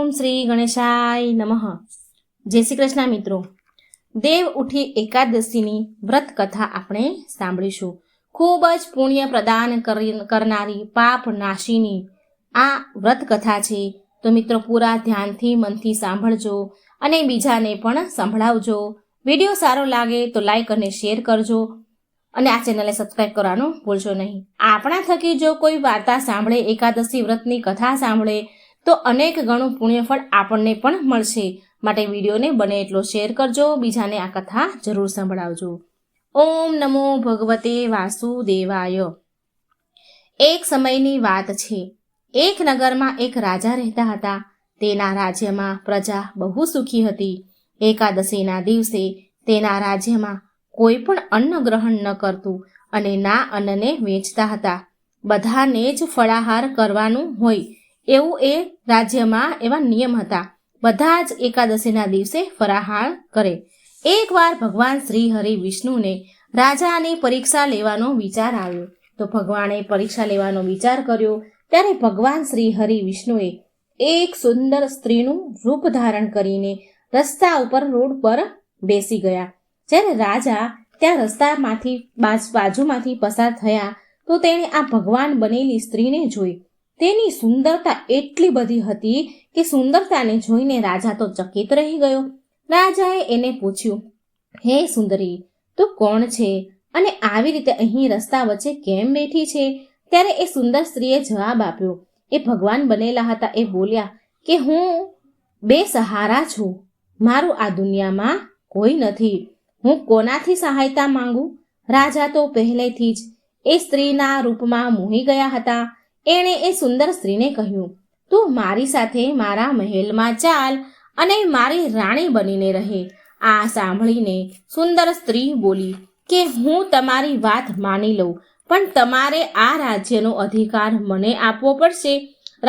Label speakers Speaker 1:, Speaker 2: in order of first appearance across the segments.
Speaker 1: ઓમ શ્રી ગણેશાય નમઃ. જય શ્રી કૃષ્ણ મિત્રો. દેવ ઉઠી એકાદશીની વ્રત કથા આપણે સાંભળીશું. ખૂબ જ પુણ્ય પ્રદાન કરનારી પાપ નાશીની આ વ્રત કથા છે. તો મિત્રો પૂરા ધ્યાનથી મનથી સાંભળજો અને બીજાને પણ સંભળાવજો. વિડીયો સારો લાગે તો લાઈક અને શેર કરજો અને આ ચેનલને સબસ્ક્રાઈબ કરવાનું ભૂલશો નહીં. આપણા થકી જો કોઈ વાર્તા સાંભળે, એકાદશી વ્રતની કથા સાંભળે તો અનેક ગણું પુણ્યફળ આપણને પણ મળશે. માટે વિડીયોને બને એટલો શેર કરજો, બીજાને આ કથા જરૂર સંભળાવજો. ઓમ નમો ભગવતે વાસુદેવાય. એક સમયની વાત છે. એક નગરમાં એક રાજા રહેતા હતા. તેના રાજ્યમાં પ્રજા બહુ સુખી હતી. એકાદશીના દિવસે તેના રાજ્યમાં કોઈ પણ અન્ન ગ્રહણ ન કરતું અને ના અન્નને વેચતા હતા. બધાને જ ફળાહાર કરવાનું હોય એવું એ રાજ્યમાં એવા નિયમ હતા. બધા જ એકાદશીના દિવસે ફળાહાર કરે. એકવાર ભગવાન શ્રી હરિ વિષ્ણુને રાજાની પરીક્ષા લેવાનો વિચાર આવ્યો. તો ભગવાને પરીક્ષા લેવાનો વિચાર કર્યો ત્યારે ભગવાન શ્રી હરિ વિષ્ણુએ એક સુંદર સ્ત્રીનું રૂપ ધારણ કરીને રસ્તા ઉપર રોડ પર બેસી ગયા. જ્યારે રાજા ત્યાં રસ્તામાંથી બાજુમાંથી પસાર થયા તો તેણે આ ભગવાન બનેલી સ્ત્રીને જોઈ. તેની સુંદરતા એટલી બધી હતી કે સુંદરતાને જોઈને રાજા તો ચકિત રહી ગયો. રાજાએ એને પૂછ્યું, હે સુંદરી, તું કોણ છે અને આવી રીતે અહીં રસ્તા વચ્ચે કેમ બેઠી છે? ત્યારે એ સુંદર સ્ત્રીએ જવાબ આપ્યો. એ ભગવાન બનેલા હતા. એ બોલ્યા કે હું બેસહારા છું. મારું આ દુનિયામાં કોઈ નથી. હું કોનાથી સહાયતા માંગુ? રાજા તો પહેલેથી જ એ સ્ત્રીના રૂપમાં મોહી ગયા હતા. એણે એ સુંદર સ્ત્રીને કહ્યું, તું મારી સાથે મારા મહેલમાં ચાલ અને મારી રાણી બનીને રહે. આ સાંભળીને સુંદર સ્ત્રી બોલી કે હું તમારી વાત માની લઉં, પણ તમારે આ રાજ્યનો અધિકાર મને આપવો પડશે.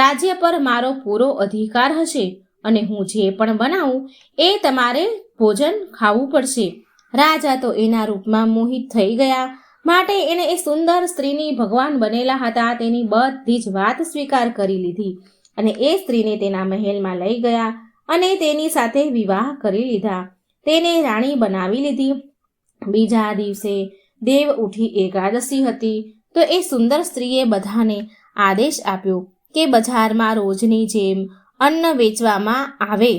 Speaker 1: રાજ્ય પર મારો પૂરો અધિકાર હશે અને હું જે પણ બનાવું એ તમારે ભોજન ખાવું પડશે. રાજા તો એના રૂપમાં મોહિત થઈ ગયા. માટે એણે એ સુંદર સ્ત્રીની ભગવાન બનેલા હતા તેની બધી જ વાત સ્વીકાર કરી લીધી અને એ સ્ત્રીને તેના મહેલમાં લઈ ગયા અને તેની સાથે વિવાહ કરી લીધા. તેને રાણી બનાવી લીધી. બીજા દિવસે દેવ ઉઠી એકાદશી હતી. તો એ સુંદર સ્ત્રીએ બધાને આદેશ આપ્યો કે બજારમાં રોજની જેમ અન્ન વેચવામાં આવે.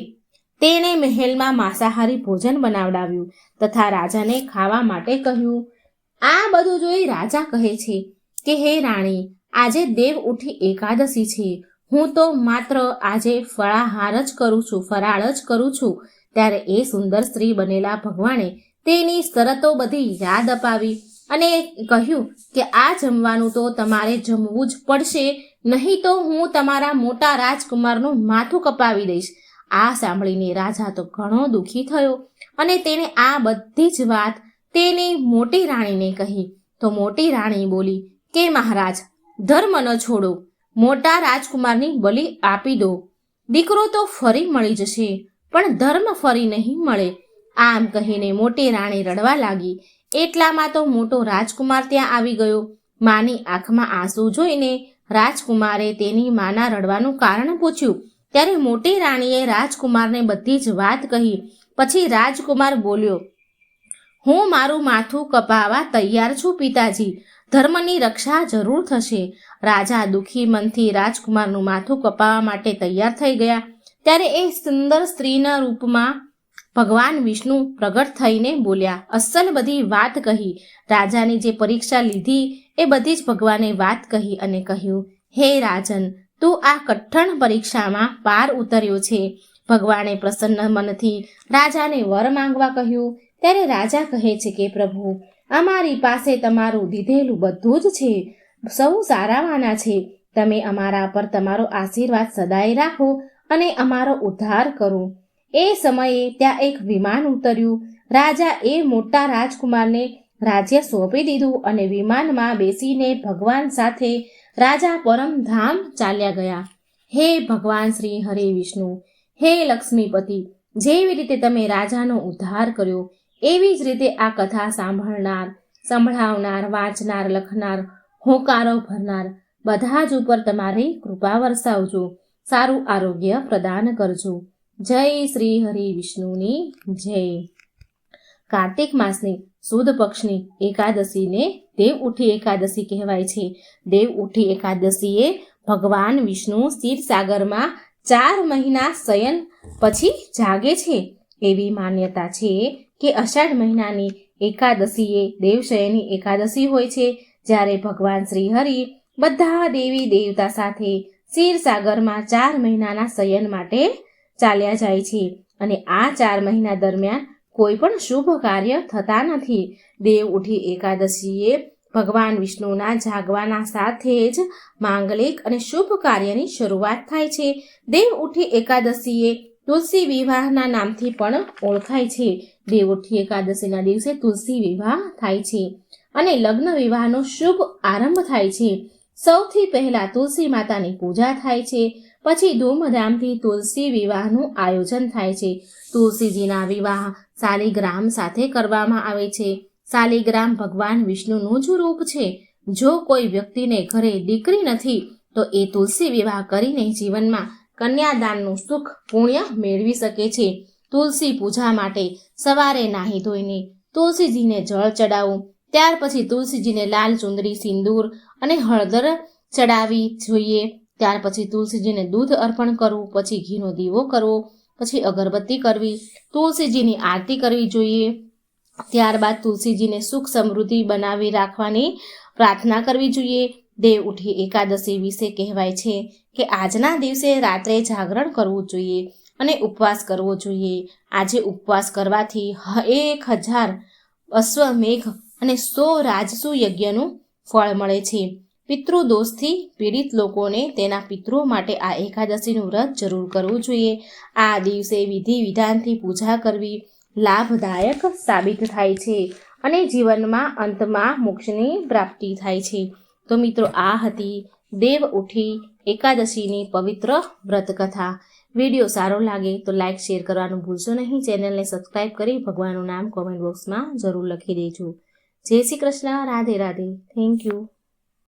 Speaker 1: તેણે મહેલમાં માંસાહારી ભોજન બનાવડાવ્યું તથા રાજાને ખાવા માટે કહ્યું. આ બધું જોઈ રાજા કહે છે કે હે રાણી, આજે દેવ ઉઠી એકાદશી છે. હું તો માત્ર આજે ફળાહાર જ કરું છું, ફરાળ જ કરું છું. ત્યારે એ સુંદર સ્ત્રી બનેલા ભગવાને તેની શરતો બધી યાદ અપાવી અને કહ્યું કે આ જમવાનું તો તમારે જમવું જ પડશે, નહીં તો હું તમારા મોટા રાજકુમારનું માથું કપાવી દઈશ. આ સાંભળીને રાજા તો ઘણો દુઃખી થયો અને તેણે આ બધી જ વાત તેની મોટી રાણીને કહી. તો મોટી રાણી બોલી કે મહારાજ, ધર્મ ન છોડો, મોટા રાજકુમારની બલિ આપી દો. દીકરો તો ફરી મળી જશે પણ ધર્મ ફરી નહીં મળે. આમ કહીને મોટી રાણી રડવા લાગી. એટલામાં તો મોટો રાજકુમાર ત્યાં આવી ગયો. માની આંખમાં આંસુ જોઈને રાજકુમારે તેની માના રડવાનું કારણ પૂછ્યું. ત્યારે મોટી રાણીએ રાજકુમારને બધી જ વાત કહી. પછી રાજકુમાર બોલ્યો, હું મારું માથું કપાવવા તૈયાર છું પિતાજી. ધર્મની રક્ષા જરૂર થશે. રાજા દુઃખી મનથી રાજકુમારનું માથું કપાવવા માટે તૈયાર થઈ ગયા. ત્યારે એ સુંદર સ્ત્રીના રૂપમાં ભગવાન વિષ્ણુ પ્રગટ થઈને બોલ્યા, અસલ બધી વાત કહી. રાજાની જે પરીક્ષા લીધી એ બધી જ ભગવાને વાત કહી અને કહ્યું, હે રાજન, તું આ કઠણ પરીક્ષામાં પાર ઉતર્યો છે. ભગવાને પ્રસન્ન મનથી રાજાને વર માંગવા કહ્યું. ત્યારે રાજા કહે છે કે પ્રભુ, અમારી પાસે તમારું દીધેલું બધું જ છે. સૌ સારાવાના છે. તમે અમારા પર તમારો આશીર્વાદ સદાય રાખો અને અમારો ઉદ્ધાર કરો. એ સમયે ત્યાં એક વિમાન ઉતર્યું. રાજા એ મોટા રાજકુમારને રાજ્ય સોંપી દીધું અને વિમાનમાં બેસીને ભગવાન સાથે રાજા પરમધામ ચાલ્યા ગયા. હે ભગવાન શ્રી હરિ વિષ્ણુ, હે લક્ષ્મીપતિ, જેવી રીતે તમે રાજાનો ઉદ્ધાર કર્યો એવી જ રીતે આ કથા સાંભળનાર, સંભળાવનાર, વાંચનાર, લખનાર, હોંકારો ભરનાર બધા જ ઉપર તમારી કૃપા વરસાવજો. સારું આરોગ્ય પ્રદાન કરજો. જય શ્રી હરિ વિષ્ણુની જય. કાર્તિક માસની સુદ પક્ષની એકાદશીને દેવ ઉઠી એકાદશી કહેવાય છે. દેવ ઉઠી એકાદશીએ ભગવાન વિષ્ણુ ક્ષીરસાગરમાં 4 મહિના શયન પછી જાગે છે એવી માન્યતા છે કે અષાઢ મહિનાની એકાદશીએ દેવશયની એકાદશી હોય છે, જ્યારે ભગવાન શ્રી હરિ બધા દેવી દેવતા સાથે ક્ષીરસાગરમાં 4 મહિનાના શયન માટે ચાલ્યા જાય છે અને આ 4 મહિના દરમિયાન કોઈ પણ શુભ કાર્ય થતા નથી. દેવ ઉઠી એકાદશીએ ભગવાન વિષ્ણુના જાગવાના સાથે જ માંગલિક અને શુભ કાર્યની શરૂઆત થાય છે. દેવ ઉઠી એકાદશીએ તુલસી વિવાહના નામથી પણ ઓળખાય છે. દેવ ઉઠી એકાદશીના દિવસે તુલસી વિવાહ થાય છે અને લગ્ન વિવાહનો શુભ આરંભ થાય છે. સૌથી પહેલા તુલસી માતાની પૂજા થાય છે, પછી ધૂમધામથી તુલસી વિવાહનું આયોજન થાય છે. તુલસીજીના વિવાહ શાલિગ્રામ સાથે કરવામાં આવે છે. શાલિગ્રામ ભગવાન વિષ્ણુનું જ રૂપ છે. જો કોઈ વ્યક્તિને ઘરે દીકરી નથી તો એ તુલસી વિવાહ કરીને જીવનમાં કન્યાદાનનું સુખ પુણ્ય મેળવી શકે છે. તુલસી પૂજા માટે સવારે નાહી ધોઈને તુલસીજીને જળ ચડાવવું, ત્યાર પછી તુલસીજીને લાલ ચુંદડી, સિંદૂર અને હળદર ચડાવવી જોઈએ. ત્યાર પછી તુલસીજીને દૂધ અર્પણ કરવું, પછી ઘીનો દીવો કરવો, પછી અગરબત્તી કરવી, તુલસીજીની આરતી કરવી જોઈએ. ત્યારબાદ તુલસીજીને સુખ સમૃદ્ધિ બનાવી રાખવાની પ્રાર્થના કરવી જોઈએ. દેવ ઉઠી એકાદશી વિશે કહેવાય છે કે આજના દિવસે રાત્રે જાગરણ કરવું જોઈએ અને ઉપવાસ કરવો જોઈએ. આજે ઉપવાસ કરવાથી 1000 અશ્વમેઘ અને 100 રાજસુ યજ્ઞનું ફળ મળે છે. પિતૃદોષથી પીડિત લોકોને તેના પિતૃઓ માટે આ એકાદશીનું વ્રત જરૂર કરવું જોઈએ. આ દિવસે વિધિ વિધાનથી પૂજા કરવી લાભદાયક સાબિત થાય છે અને જીવનમાં અંતમાં મોક્ષની પ્રાપ્તિ થાય છે. તો મિત્રો, આ હતી દેવ ઉઠી એકાદશીની પવિત્ર વ્રતકથા. વિડીયો સારો લાગે તો લાઇક શેર કરવાનું ભૂલશો નહીં. ચેનલને સબસ્ક્રાઈબ કરી ભગવાનનું નામ કોમેન્ટ બોક્સમાં જરૂર લખી દેજો. જય શ્રી કૃષ્ણ. રાધે રાધે. Thank you.